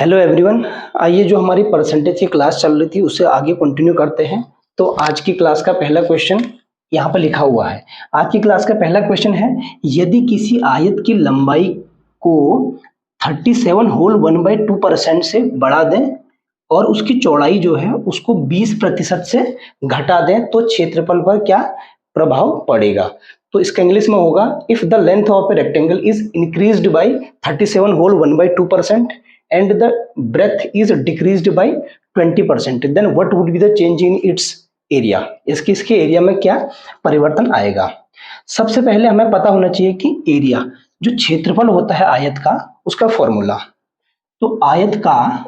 Hello everyone. आइए जो हमारी परसेंटेज की क्लास चल रही थी उससे आगे कंटिन्यू करते हैं। तो आज की क्लास का पहला क्वेश्चन यहाँ पर लिखा हुआ है। आज की क्लास का पहला क्वेश्चन है, यदि किसी आयत की लंबाई को 37 होल 1/2% से बढ़ा दें और उसकी चौड़ाई जो है उसको 20% से घटा दें तो क्षेत्रफल पर क्या प्रभाव पड़ेगा। तो इसका इंग्लिश में होगा, if the length of a rectangle is increased by 37 whole 1/2% and the breadth is decreased by 20%, then what would be the change in its area। इसके एरिया में क्या परिवर्तन आएगा। सबसे पहले हमें पता होना चाहिए कि एरिया जो क्षेत्रफल होता है आयत का, उसका फॉर्मूला। तो आयत का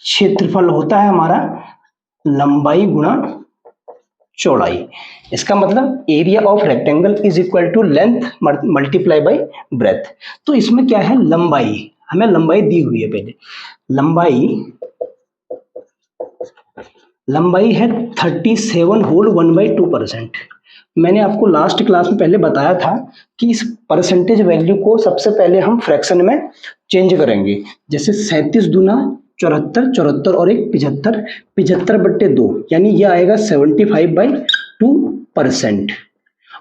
क्षेत्रफल होता है हमारा लंबाई गुणा चौड़ाई। इसका मतलब area of rectangle is equal to length multiply by breadth. तो इसमें क्या है, लंबाई, हमें लंबाई दी हुई है। पहले लंबाई है 37 होल 1/2%। मैंने आपको लास्ट क्लास में पहले बताया था कि इस परसेंटेज वैल्यू को सबसे पहले हम फ्रैक्शन में चेंज करेंगे। जैसे 37 दूना 74, 74 और 1 75, 75/2 यानी ये आएगा 75/2%।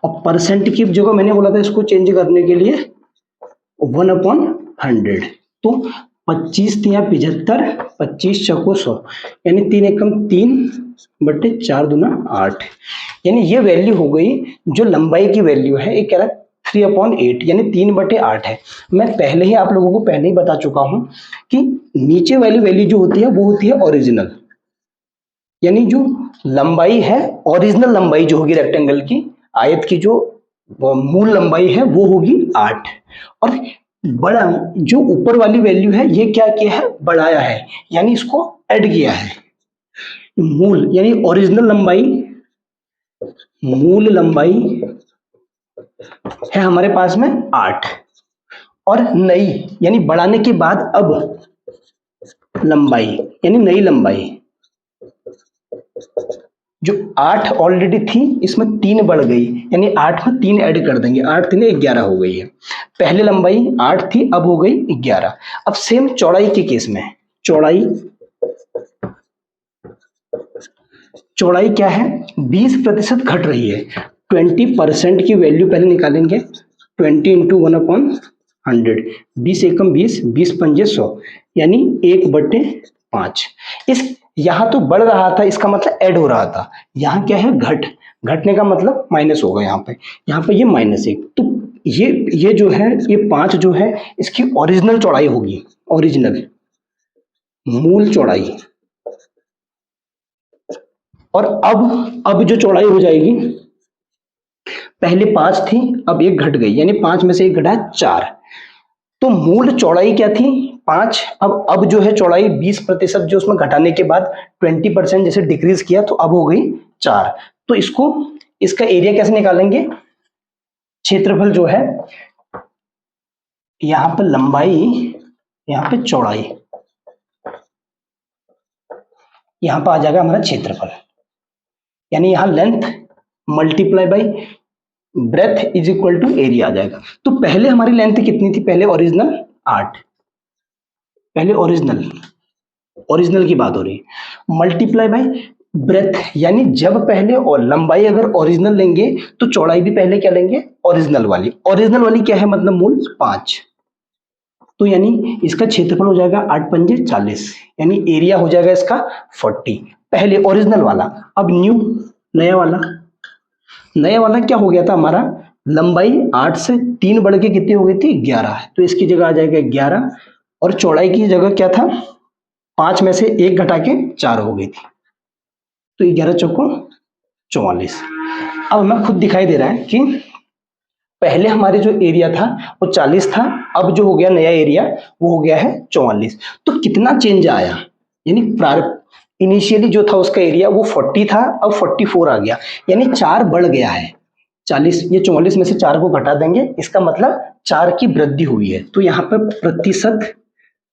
और परसेंट की जगह मैंने बोला था इसको चेंज करने के लिए 1/100। तो 25 तिया 75, 25 चौको 100 यानी 3 एकम 3/4 दूना 8। यानी ये वैल्यू हो गई जो लंबाई की वैल्यू है। एक कह रहा है 3/8 यानी 3/8 है। मैं पहले ही आप लोगों को पहले ही बता चुका हूं कि नीचे वाली वैल्यू जो होती है वो होती है ओरिजिनल, यानी जो लंबाई है, ओरिजिनल लंबाई जो होगी रेक्टेंगल की, आयत की जो मूल लंबाई है वो होगी 8। और बड़ा जो ऊपर वाली वैल्यू है ये क्या किया है, बढ़ाया है, यानी इसको ऐड किया है। मूल यानी ओरिजिनल लंबाई, मूल लंबाई है हमारे पास में 8 और नई यानी बढ़ाने के बाद अब लंबाई यानी नई लंबाई जो 8 ऑलरेडी थी इसमें 3 बढ़ गई, यानी 8 में 3 ऐड कर देंगे, 8 3 11 हो गई है। पहले लंबाई 8 थी अब हो गई 11। अब सेम चौड़ाई के केस में, चौड़ाई क्या है, 20% घट रही है। 20% की वैल्यू पहले निकालेंगे, 20 इंटू 1/100, 20 एकम 20, 20 पंजे 100 यानी 1/5। इस यहां तो बढ़ रहा था, इसका मतलब ऐड हो रहा था। यहाँ क्या है, घटने का मतलब माइनस होगा। यहाँ पे ये -1। तो ये जो है, ये 5 जो है इसकी ओरिजिनल चौड़ाई होगी, ओरिजिनल मूल चौड़ाई। और अब जो चौड़ाई हो जाएगी, पहले 5 थी अब 1 घट गई, यानी 5 में से 1 घटा 4। तो मूल चौड़ाई क्या थी, 5। अब जो है चौड़ाई 20% जो उसमें घटाने के बाद 20% जैसे डिक्रीज किया तो अब हो गई 4। तो इसका एरिया कैसे निकालेंगे, क्षेत्रफल जो है, यहाँ पर लंबाई, यहाँ पे चौड़ाई, यहाँ पर आ जाएगा हमारा क्षेत्रफल, यानी यहाँ length multiply by breadth is equal to area आ जाएगा। तो पहले हमारी लेंथ कितनी थी, पहले ओरिजिनल 8, पहले ओरिजिनल की बात हो रही है, मल्टीप्लाई बाई ब्रेथ, यानी जब पहले और लंबाई अगर ओरिजिनल लेंगे तो चौड़ाई भी पहले क्या लेंगे, ओरिजिनल वाली। ओरिजिनल वाली क्या है, मतलब मूल 5। तो यानी इसका क्षेत्रफल हो जाएगा 8 पंजे 40, यानी एरिया हो जाएगा इसका 40, पहले ओरिजिनल वाला। अब नया वाला क्या हो गया था हमारा, लंबाई 8 से 3 बढ़ के कितनी हो गई थी, 11। तो इसकी जगह आ जाएगा 11 और चौड़ाई की जगह क्या था, 5 में से 1 घटा के 4 हो गई थी। तो 11 चौको 44। अब हमें खुद दिखाई दे रहा है कि पहले हमारे जो एरिया था वो 40 था, अब जो हो गया नया एरिया वो हो गया है 44। तो कितना चेंज आया, यानी इनिशियली जो था उसका एरिया वो 40 था, अब 44 आ गया, यानी 4 बढ़ गया है। 40, ये 44 में से 4 को घटा देंगे, इसका मतलब 4 की वृद्धि हुई है। तो यहाँ पर प्रतिशत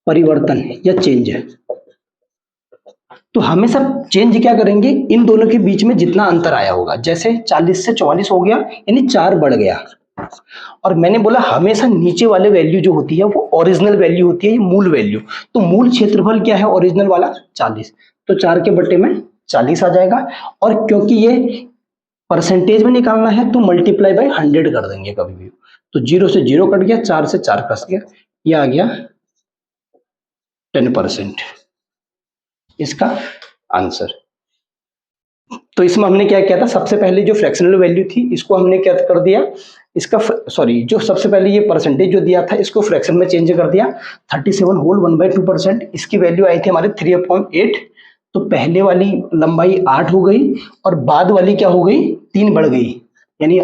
परिवर्तन या चेंज है। तो हमेशा चेंज क्या करेंगे, इन दोनों के बीच में जितना अंतर आया होगा, जैसे 40 से 44 हो गया यानी 4 बढ़ गया, और मैंने बोला हमेशा नीचे वाले वैल्यू जो होती है वो ओरिजिनल वैल्यू होती है, ये मूल वैल्यू। तो मूल क्षेत्रफल क्या है ओरिजिनल वाला 40, तो 4 के बटे में 40 आ जाएगा। और क्योंकि ये परसेंटेज में निकालना है तो मल्टीप्लाई बाय 100 कर देंगे कभी भी। तो 0 से 0 कट गया, 4 से 4 कट गया, ये आ गया 10% इसका आंसर। तो इसमें हमने क्या किया था, सबसे पहले जो फ्रैक्शनल वैल्यू थी इसको हमने क्या कर दिया, इसका सॉरी जो सबसे पहले ये परसेंटेज जो दिया था इसको फ्रैक्शन में चेंज कर दिया। 37 होल 1/2%, इसकी वैल्यू आई थी हमारे 3/8। तो पहले वाली लंबाई 8 हो गई और बाद वाली क्या हो गई, 3 बढ़ गई, यानी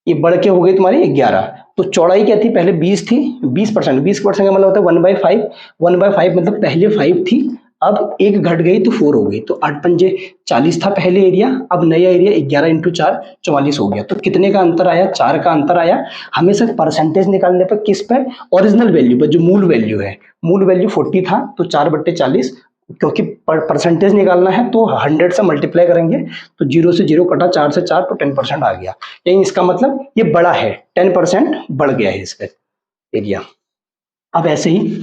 ये बढ़ के हो गई तुम्हारी 11। तो चौड़ाई क्या थी, पहले 20 थी, 20%, 20% का मतलब होता है 1/5, 1/5 मतलब पहले 5 थी, अब एक घट गई तो 4 हो गई। तो 8 पंजे 40 था पहले एरिया, अब नया एरिया 11 × 4 44 हो गया। तो कितने का अंतर आया, 4 का अंतर आया। हमेशा परसेंटेज निकालने पर किस पे, ओरिजिनल वैल्यू पर, जो मूल वैल्यू है। मूल वैल्यू 40 था तो 4/40, क्योंकि परसेंटेज निकालना है तो 100 से मल्टीप्लाई करेंगे, तो 0 से 0 कटा, 4 से 4 तो 10% आ गया। यानी इसका मतलब ये बड़ा है, 10% बढ़ गया है इसका एरिया। अब ऐसे ही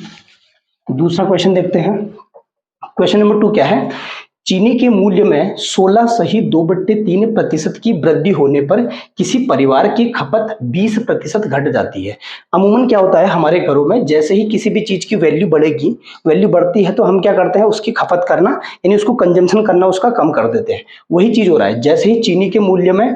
दूसरा क्वेश्चन देखते हैं। क्वेश्चन नंबर 2 क्या है, चीनी के मूल्य में 16.2/3% की वृद्धि होने पर किसी परिवार की खपत 20% घट जाती है। अमूमन क्या होता है हमारे घरों में, जैसे ही किसी भी चीज की वैल्यू बढ़ेगी, वैल्यू बढ़ती है तो हम क्या करते हैं, उसकी खपत करना यानी उसको कंजम्पशन करना उसका कम कर देते हैं। वही चीज हो रहा है, जैसे ही चीनी के मूल्य में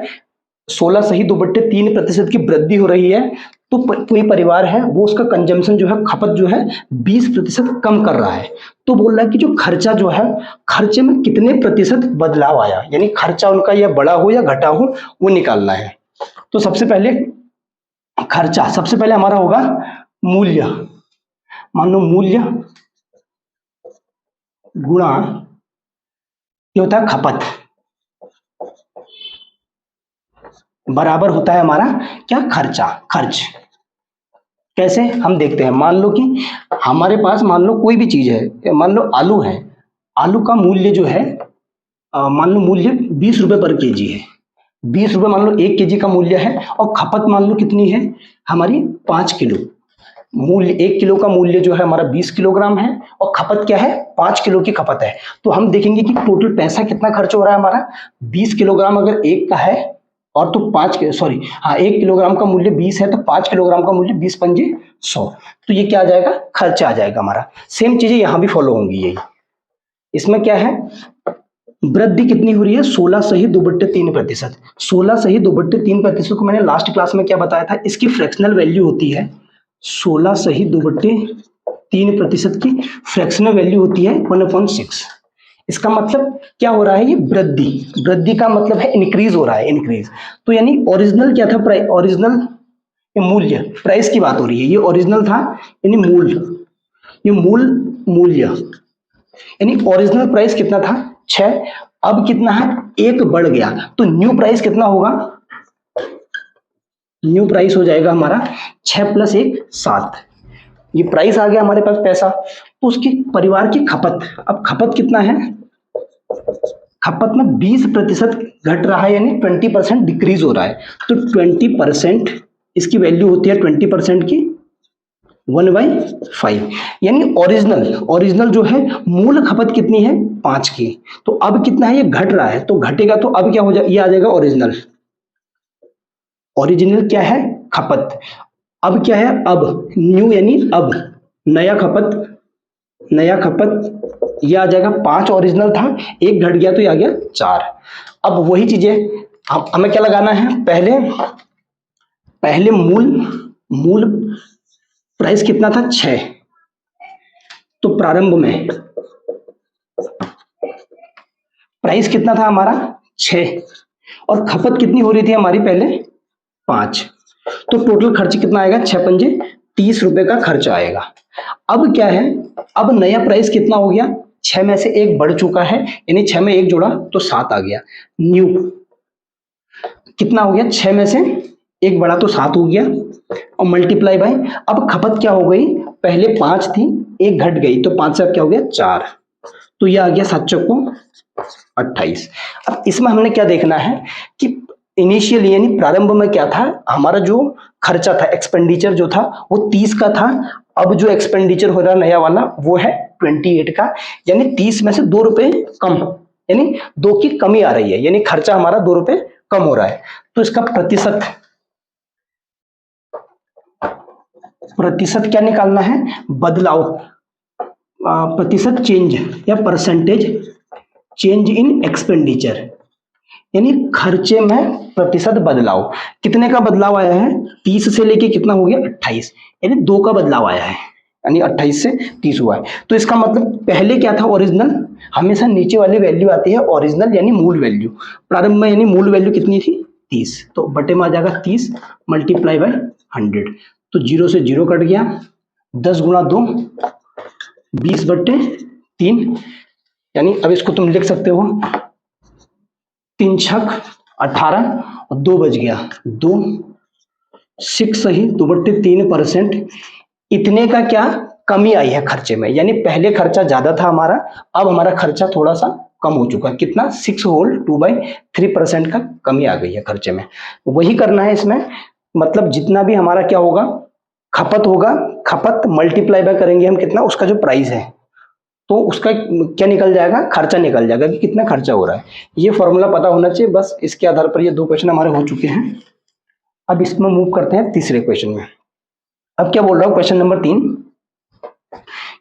16.2/3% की वृद्धि हो रही है तो कोई परिवार है वो उसका कंजम्पशन जो है, खपत जो है 20% कम कर रहा है। तो बोल रहा है कि जो खर्चा जो है, खर्चे में कितने प्रतिशत बदलाव आया, यानी खर्चा उनका या बढ़ा हो या घटा हो वो निकालना है। तो सबसे पहले खर्चा, सबसे पहले हमारा होगा मूल्य। मान लो मूल्य गुणा ये होता है खपत, बराबर होता है हमारा क्या, खर्चा, खर्च। कैसे हम देखते हैं, मान लो कि हमारे पास मान लो कोई भी चीज है, मान लो आलू है, आलू का मूल्य जो है मान लो मूल्य 20 रुपए पर केजी है, 20 रुपए मान लो 1 केजी का मूल्य है, और खपत मान लो कितनी है हमारी 5 किलो। मूल्य 1 किलो का मूल्य जो है हमारा 20 किलोग्राम है और खपत क्या है 5 किलो की खपत है। तो हम देखेंगे कि टोटल पैसा कितना खर्च हो रहा है हमारा, 20 किलोग्राम अगर एक का है और तो 1 किलोग्राम का मूल्य 20 है तो 5 किलोग्राम का मूल्य 20 पंजे 100, तो ये क्या आ जाएगा, खर्चा आ जाएगा हमारा। सेम चीजें यहां भी फॉलो होंगी यही। इसमें क्या है, वृद्धि कितनी हो रही है, 16.2/3%। 16.2/3% को मैंने लास्ट क्लास में क्या बताया था, इसकी फ्रैक्शनल वैल्यू होती है 16.2/3% की फ्रैक्शनल वैल्यू होती है 1/6। इसका मतलब क्या हो रहा है, ये वृद्धि, वृद्धि का मतलब है इंक्रीज हो रहा है, इंक्रीज। तो यानी ओरिजिनल क्या था, प्राइस, ओरिजिनल मूल्य, प्राइस की बात हो रही है, ये ओरिजिनल था यानी मूल, ये मूल मूल्य, यानी ओरिजिनल प्राइस कितना था 6, अब कितना है 1 बढ़ गया, तो न्यू प्राइस कितना होगा, न्यू प्राइस हो जाएगा हमारा 6 + 1 7। ये प्राइस आ गया हमारे पास पैसा। तो उसकी परिवार की खपत, अब खपत कितना है, खपत में 20% घट रहा है यानी 20% डिक्रीज हो रहा है। तो 20% इसकी वैल्यू होती है 20% की 1/5, यानी ओरिजिनल, ओरिजिनल जो है मूल खपत कितनी है 5 की, तो अब कितना है ये घट रहा है, तो घटेगा तो अब क्या हो जाए, ये आ जाएगा ओरिजिनल। ओरिजिनल क्या है खपत, अब क्या है, अब न्यू यानी अब नया खपत, नया खपत ये आ जाएगा 5 ओरिजिनल था, 1 घट गया तो ये आ गया 4। अब वही चीजें हमें क्या लगाना है, पहले पहले मूल, मूल प्राइस कितना था 6, तो प्रारंभ में प्राइस कितना था हमारा 6 और खपत कितनी हो रही थी हमारी पहले 5, तो टोटल खर्च कितना आएगा 6 पंजे 30 रुपए का खर्च आएगा। अब क्या है, अब नया प्राइस कितना हो गया, 6 में से 1 बढ़ चुका है, यानी 6 में 1 जोड़ा तो 7 आ गया, न्यू कितना हो गया, 6 में से 1 बढ़ा तो 7 हो गया, और मल्टीप्लाई बाय, अब खपत क्या हो गई, पहले 5 थी 1 घट गई तो 5 से अब क्या हो गया 4, तो ये आ गया 7 चौको 28। अब इसमें हमने क्या देखना है कि इनिशियली यानी प्रारंभ में क्या था, हमारा जो खर्चा था, एक्सपेंडिचर जो था वो 30 का था। अब जो एक्सपेंडिचर हो रहा है नया वाला वो है 28 का, यानी 30 में से 2 रुपए कम, यानी 2 की कमी आ रही है, यानी खर्चा हमारा 2 रुपए कम हो रहा है। तो इसका प्रतिशत क्या निकालना है, बदलाव, प्रतिशत चेंज या परसेंटेज चेंज इन एक्सपेंडिचर, यानी खर्चे में प्रतिशत बदलाव। कितने का बदलाव आया है, 30 से लेके कितना हो गया 28, यानी 2 का बदलाव आया है, यानी 28 से 30 हुआ है। तो इसका मतलब पहले क्या था, ओरिजिनल, हमेशा नीचे वाली वैल्यू आती है ओरिजिनल यानी मूल वैल्यू। प्रारंभ में यानी मूल वैल्यू कितनी थी 30, तो बटे में आ जाएगा 30 मल्टीप्लाई बाय 100, तो 0 से 0 कट गया, 10 गुणा 2 20/3, यानी अब इसको तुम लिख सकते हो 3 छक 18 और 2 बच गया 2 6 सही 2/3%। इतने का क्या कमी आई है खर्चे में, यानी पहले खर्चा ज्यादा था हमारा, अब हमारा खर्चा थोड़ा सा कम हो चुका है, कितना 6 होल 2/3% का कमी आ गई है खर्चे में। वही करना है इसमें, मतलब जितना भी हमारा क्या होगा खपत होगा, खपत मल्टीप्लाई बाय करेंगे हम कितना, उसका जो प्राइस है तो उसका क्या निकल जाएगा, खर्चा निकल जाएगा कि कितना खर्चा हो रहा है। ये फॉर्मूला पता होना चाहिए, बस इसके आधार पर ये 2 क्वेश्चन हमारे हो चुके हैं। अब इसमें मूव करते हैं तीसरे क्वेश्चन में। अब क्या बोल रहा हूं, क्वेश्चन नंबर 3,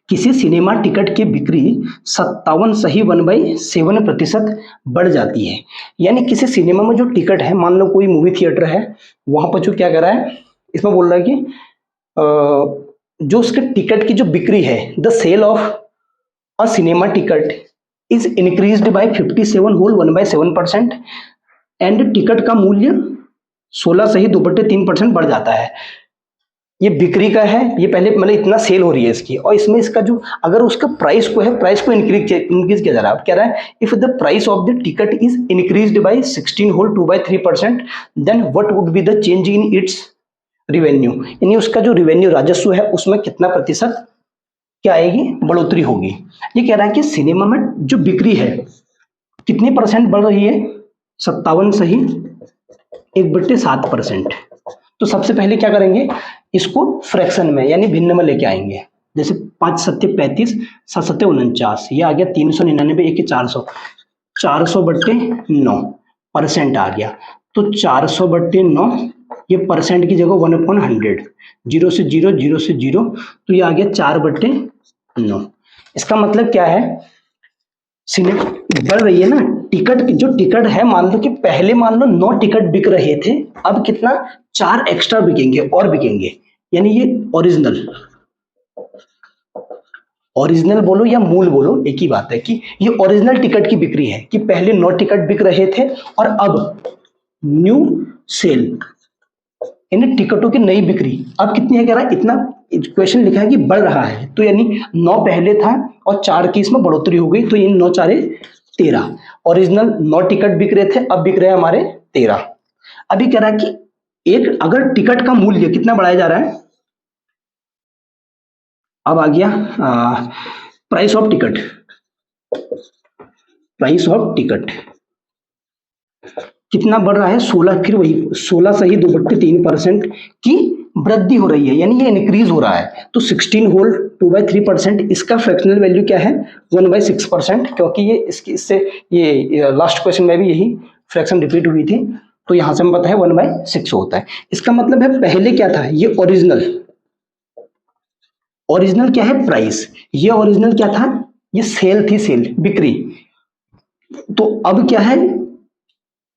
किसी सिनेमा टिकट की बिक्री 57 सही 1/7% बढ़ जाती है। यानी किसी सिनेमा में जो टिकट है, मान लो कोई मूवी थिएटर है, वहां पर जो क्या कर रहा है, इसमें बोल रहा है कि जो उसके टिकट की जो बिक्री है, the sale of a cinema ticket is increased by 57 whole 1/7% and ticket का मूल्य 16 सही 2/3% बढ़ जाता है। ये बिक्री का है, ये पहले मतलब इतना सेल हो रही है इसकी, और इसमें इसका जो अगर उसका प्राइस को है, प्राइस को इंक्रीज किया जा रहा है। अब कह रहा है if the price of the ticket is increased by 16 whole 2/3% then what would be the change in its revenue, यानी उसका जो रिवेन्यू राजस्व है उसमें कितना प्रतिशत क्या आएगी, बढ़ोतरी होगी। ये कह रहा है कि सिनेमा में जो बिक्री है कितनी परसेंट बढ़ रही है, 57 सही 1/7%। तो सबसे पहले क्या करेंगे, इसको फ्रैक्शन में यानी भिन्न में लेके आएंगे, जैसे 5 सत्ते 35 7 सत्ते 49, ये आ गया 399 1 400, 400/9% आ गया। तो 400/9, ये परसेंट की जगह 1/100, 0 से 0 0 से 0, तो ये आ गया 4/9। इसका मतलब क्या है, सिनेमा बढ़ रही है ना, टिकट जो टिकट है, मान लो कि पहले मान लो 9 टिकट बिक रहे थे, अब कितना 4 एक्स्ट्रा बिकेंगे और बिकेंगे, यानी ये ओरिजिनल बोलो या मूल बोलो एक ही बात है कि ये ओरिजिनल टिकट की बिक्री है, कि पहले 9 टिकट बिक रहे थे और अब न्यू सेल यानी टिकटों की नई बिक्री अब कितनी है, कह रहा है इतना, क्वेश्चन लिखा है कि बढ़ रहा है, तो यानी 9 पहले था और 4 की इसमें बढ़ोतरी हो गई, तो ये 9 4 13, ओरिजिनल 9 टिकट बिक रहे थे, अब बिक रहे हैं हमारे 13। अभी कह रहा है कि एक अगर टिकट का मूल्य कितना बढ़ाया जा रहा है, अब आ गया price of ticket, price of ticket कितना बढ़ रहा है 16, फिर वही 16 सही 2/3% की वृद्धि हो रही है, यानी ये इंक्रीज हो रहा है। तो 16 होल 2/3%, इसका फ्रैक्शनल वैल्यू क्या है 1/6%, क्योंकि ये इससे ये लास्ट क्वेश्चन में भी यही फ्रैक्शन रिपीट हुई थी, तो यहां से हमें पता है 1/6 होता है। इसका मतलब है पहले क्या था, ये ओरिजिनल क्या है प्राइस, ये ओरिजिनल क्या था, ये सेल थी, सेल बिक्री, तो अब क्या है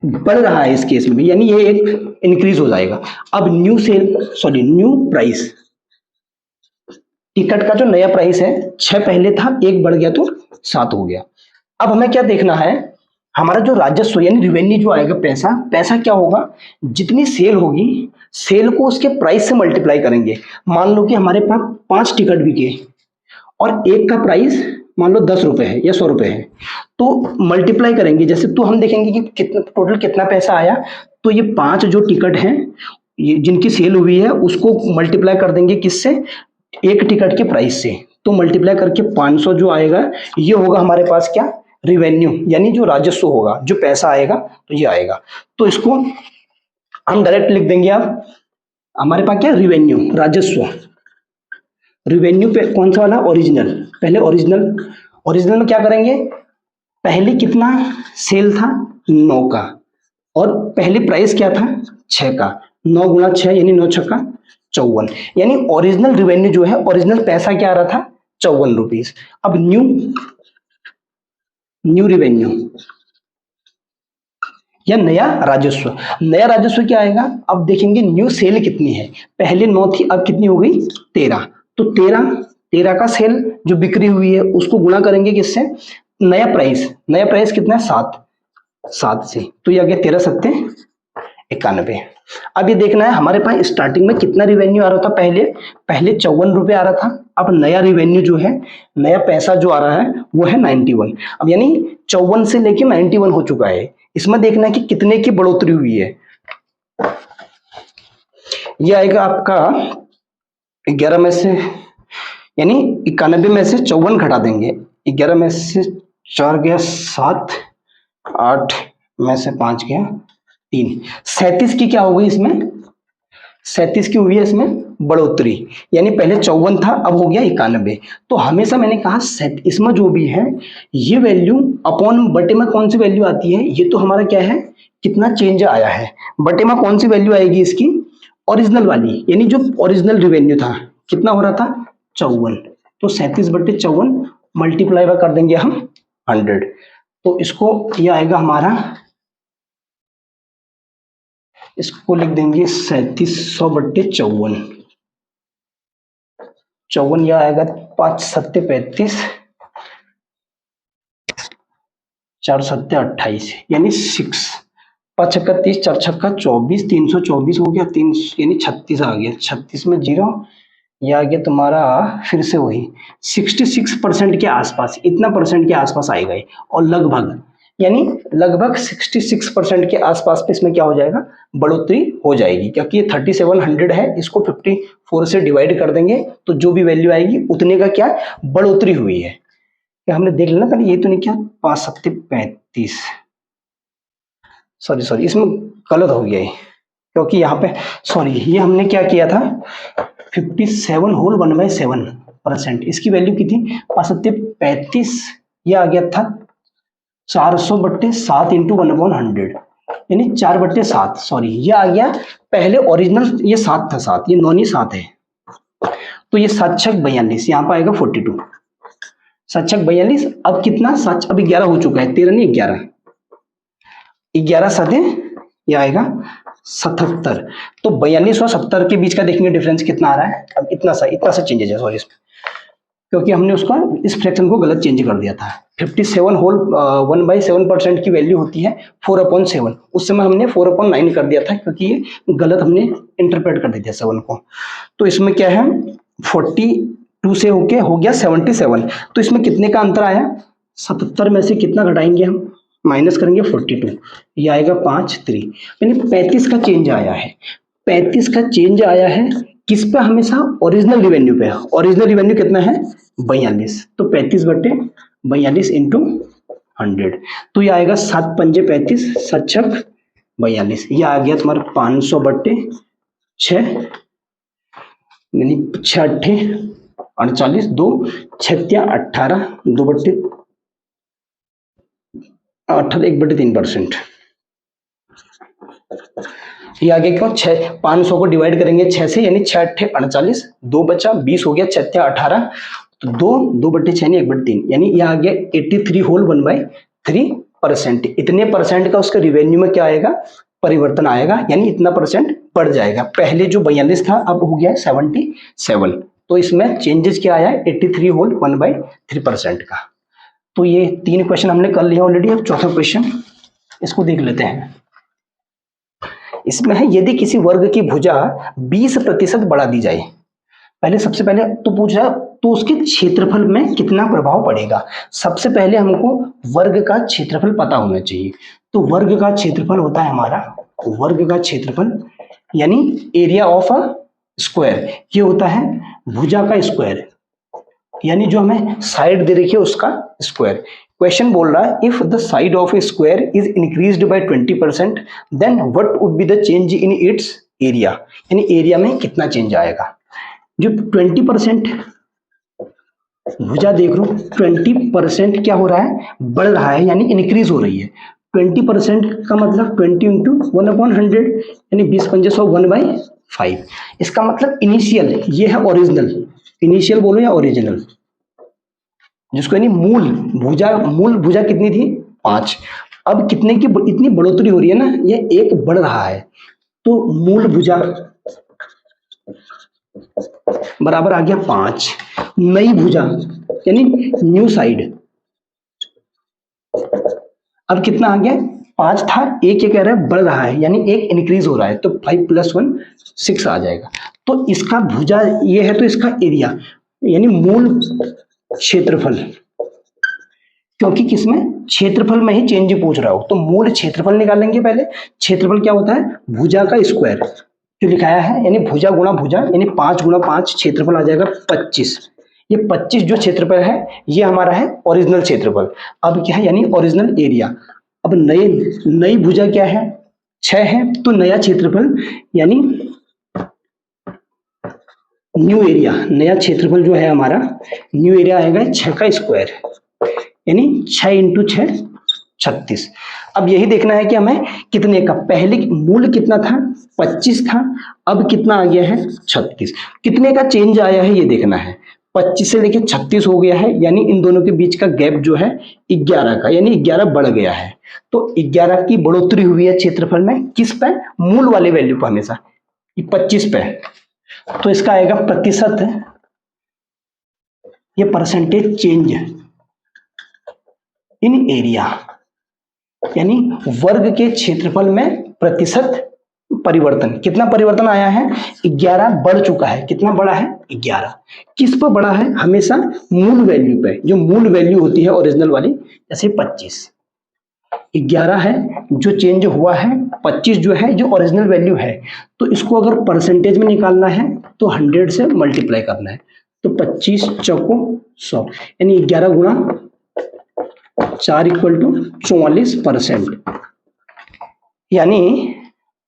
बढ़ रहा है इस केस में भी, यानी ये एक इंक्रीज हो जाएगा। अब न्यू प्राइस, टिकट का जो नया प्राइस है 6 पहले था, 1 बढ़ गया तो 7 हो गया। अब हमें क्या देखना है, हमारा जो राजस्व यानी रिवेन्यू जो आएगा, पैसा क्या होगा, जितनी सेल होगी सेल को उसके प्राइस से मल्टीप्लाई करेंगे। मान लो कि हमारे पास 5 टिकट बिके और एक का प्राइस मान लो 10 रुपए है या 100 रुपए है, तो मल्टीप्लाई करेंगे जैसे, तो हम देखेंगे कि कितना टोटल कितना पैसा आया, तो ये 5 जो टिकट हैं ये जिनकी सेल हुई है उसको मल्टीप्लाई कर देंगे किससे, एक टिकट के प्राइस से, तो मल्टीप्लाई करके 500 जो आएगा ये होगा हमारे पास क्या रिवेन्यू यानी जो राजस्व होगा, जो पैसा आएगा तो ये आएगा। तो इसको हम डायरेक्ट लिख देंगे। अब हमारे पास क्या, रिवेन्यू, राजस्व। रिवेन्यू पे कौन सा वाला, ओरिजिनल। पहले ओरिजिनल, ओरिजिनल में क्या करेंगे, पहले कितना सेल था 9 का, और पहले प्राइस क्या था 6 का, 9 गुणा 6 यानी 9 छक्का 54, यानी ओरिजिनल रिवेन्यू जो है, ओरिजिनल पैसा क्या आ रहा था 54 रुपीज। अब न्यू रिवेन्यू या नया राजस्व, नया राजस्व क्या आएगा, अब देखेंगे न्यू सेल कितनी है, पहले 9 थी अब कितनी हो गई 13, तो 13 का सेल जो बिक्री हुई है उसको गुणा करेंगे किससे, नया प्राइस कितना है 7 से, तो ये आ गया 13 सत्ते 91। अब ये देखना है हमारे पास स्टार्टिंग में कितना रिवेन्यू आ रहा था, पहले 54 रुपए आ रहा था, अब नया रिवेन्यू जो है, नया पैसा जो आ रहा है वो है 91। अब यानी 54 से लेके 91 हो चुका है। इसमें देखना है कि कितने की बढ़ोतरी हुई है। ये आएगा आपका 11 में से, यानी 91 में से 54 घटा देंगे, 11 में से 4 गया 7, 8 में से 5 गया 3, 37 की क्या हो गई इसमें, 37 की हुई है इसमें बढ़ोतरी, यानी पहले 54 था अब हो गया 91। तो हमेशा मैंने कहा इसमें जो भी है ये वैल्यू अपॉन बटे में कौन सी वैल्यू आती है, ये तो हमारा क्या है कितना चेंज आया है, बटे में कौन सी वैल्यू आएगी इसकी, ओरिजिनल वाली, यानी जो ओरिजिनल रिवेन्यू था कितना हो रहा था 54, तो 37 बटे 54 मल्टीप्लाई कर देंगे हम 100, तो इसको ये आएगा हमारा, इसको लिख देंगे 3700 बट्टे 54, 54 यह आएगा 5 सत्ते 35, 4 सत्ते 28, यानी 6, 5 छक्का 30, 4 छक्का 24, 324 हो गया, 3 यानी 36 आ गया, 36 में 0, यह आ गया तुम्हारा फिर से वही 66% के आसपास, इतना परसेंट के आसपास आएगा ये, और लगभग यानी लगभग 66% के आसपास पे इसमें क्या हो जाएगा, बढ़ोतरी हो जाएगी, क्योंकि ये 3700 है, इसको 54 से डिवाइड कर देंगे तो जो भी वैल्यू आएगी उतने का क्या बढ़ोतरी हुई है। क्या हमने देख लेना पहले, ये तो नहीं क्या 5 सत्ते 35, सॉरी इसमें गलत हो गया है, क्योंकि यहाँ पे सॉरी ये हमने क्या किया था 57 होल 1/7%, इसकी वैल्यू कितनी 5 सत्ते 35, ये आ गया था 400 बट्टे 7 इंटू 1/100, यानी 4/7, सॉरी ये आ गया पहले ओरिजिनल, ये 7 था 7, ये 9 नहीं 7 है, तो ये 7 छक 42, यहाँ पर आएगा 42, 7 छक 42, अब कितना 7, अब 11 हो चुका है, 13 नहीं 11, 11 सदे ये आएगा 77, तो 42 और 70 के बीच का देखेंगे डिफरेंस कितना आ रहा है, अब इतना सा चेंजेस है, सॉरी इसमें क्योंकि हमने उसका इस फ्रैक्शन को गलत चेंज कर दिया था। 57 होल 1/7% की वैल्यू होती है 4/7, उस समय हमने 4/9 कर दिया था, क्योंकि ये गलत हमने इंटरप्रेट कर दिया 7 को। तो इसमें क्या है 42 से होके हो गया 77, तो इसमें कितने का अंतर आया, 77 में से कितना घटाएंगे हम, माइनस करेंगे 42, ये आएगा 5 3, यानी 35 का चेंज आया है, 35 का चेंज आया है किस पे, हमेशा ओरिजिनल रिवेन्यू पे। ओरिजिनल रिवेन्यू कितना है 42, तो 35 बटे 42 इंटू 100, तो ये आएगा 7 पंजे 35, 7 छक 42, ये आ गया तुम्हारा 500 बटे 6, यानी 6 अट्ठे 48, 2 छत्या 18, 2 बट्टे 18, 1/3%, ये आगे क्यों 6, 500 को डिवाइड करेंगे 6 से, यानी 6 अट्ठे 48, 2 बचा 20 हो गया, 6 18, तो 2/6 यानी 1/3, यानी ये आ गया 83 होल 1/3%, इतने परसेंट का उसका रिवेन्यू में क्या आएगा परिवर्तन आएगा, यानी इतना परसेंट बढ़ जाएगा, पहले जो 42 था अब हो गया 77, तो इसमें चेंजेस क्या आया 83 होल 1/3% का। तो ये 3 क्वेश्चन हमने कर लिया ऑलरेडी। अब चौथा क्वेश्चन इसको देख लेते हैं। इसमें है यदि किसी वर्ग की भुजा 20% बढ़ा दी जाए, पहले सबसे पहले तो पूछ रहा तो उसके क्षेत्रफल में कितना प्रभाव पड़ेगा। सबसे पहले हमको वर्ग का क्षेत्रफल पता होना चाहिए, तो वर्ग का क्षेत्रफल होता है हमारा, वर्ग का क्षेत्रफल यानी एरिया ऑफ अ स्क्वायर, ये होता है भुजा का स्क्वायर, यानी जो हमें साइड दे रखी है उसका स्क्वायर, क्वेश्चन बोल रहा है if the side of a square is increased by 20% then what would be the change in its area, यानी एरिया में कितना चेंज आएगा। जो 20% भुजा देख लो, 20% क्या हो रहा है, बढ़ रहा है, यानी इंक्रीज हो रही है। 20% का मतलब 20 इंटू 1/100 यानी 20 पंजे 100 1/5। इसका मतलब इनिशियल, ये है ओरिजिनल, इनिशियल बोलो या ओरिजिनल, जिसको यानी मूल भुजा कितनी थी 5। अब कितने की इतनी बढ़ोतरी हो रही है ना, ये 1 बढ़ रहा है, तो मूल भुजा बराबर आ गया 5। नई भुजा यानी न्यू साइड अब कितना आ गया, 5 था, 1 ये कह रहा है बढ़ रहा है, यानी 1 इंक्रीज हो रहा है, तो 5 + 1 6 आ जाएगा। तो इसका भुजा ये है, तो इसका एरिया यानी मूल क्षेत्रफल, क्योंकि किसमें क्षेत्रफल में ही चेंज पूछ रहा हो, तो मूल क्षेत्रफल निकालेंगे पहले। क्षेत्रफल क्या होता है, भुजा का स्क्वायर जो लिखाया है, यानी भुजा गुणा भुजा, यानी 5 × 5 क्षेत्रफल आ जाएगा 25। ये 25 जो क्षेत्रफल है ये हमारा है ओरिजिनल क्षेत्रफल। अब क्या है, यानी ओरिजिनल एरिया। अब नई भुजा क्या है 6 है, तो नया क्षेत्रफल यानी न्यू एरिया, नया क्षेत्रफल जो है हमारा न्यू एरिया आएगा 6 का स्क्वायर, यानी 6 × 6 36। अब यही देखना है कि हमें कितने का, पहले मूल कितना था 25 था, अब कितना आ गया है 36, कितने का चेंज आया है ये देखना है। 25 से देखिए 36 हो गया है, यानी इन दोनों के बीच का गैप जो है 11 का, यानी 11 बढ़ गया है। तो 11 की बढ़ोतरी हुई है क्षेत्रफल में, किस पे, मूल वाले वैल्यू पर, हमेशा 25 पे। तो इसका आएगा प्रतिशत, ये परसेंटेज चेंज इन एरिया, यानी वर्ग के क्षेत्रफल में प्रतिशत परिवर्तन। कितना परिवर्तन आया है, 11 बढ़ चुका है, कितना बढ़ा है 11। किस पर बढ़ा है, हमेशा मूल वैल्यू पे, जो मूल वैल्यू होती है ओरिजिनल वाली, जैसे 25 11 है जो चेंज हुआ है, 25 जो है जो ओरिजिनल वैल्यू है। तो इसको अगर परसेंटेज में निकालना है तो 100 से मल्टीप्लाई करना है, तो 25 चौको 100, यानी 11 गुणा 4 = 44%। यानी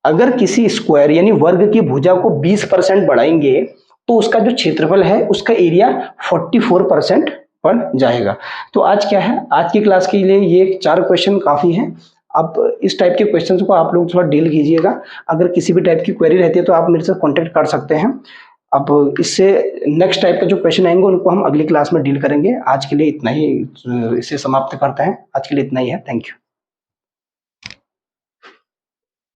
अगर किसी स्क्वायर यानी वर्ग की भुजा को 20% बढ़ाएंगे तो उसका जो क्षेत्रफल है उसका एरिया 44% बढ़ जाएगा। तो आज क्या है, आज की क्लास के लिए ये 4 क्वेश्चन काफ़ी हैं। अब इस टाइप के क्वेश्चंस को आप लोग थोड़ा डील कीजिएगा। अगर किसी भी टाइप की क्वेरी रहती है तो आप मेरे से कांटेक्ट कर सकते हैं। अब इससे नेक्स्ट टाइप का जो क्वेश्चन आएंगे उनको हम अगली क्लास में डील करेंगे। आज के लिए इतना ही, इसे समाप्त करते हैं। आज के लिए इतना ही है। Thank you.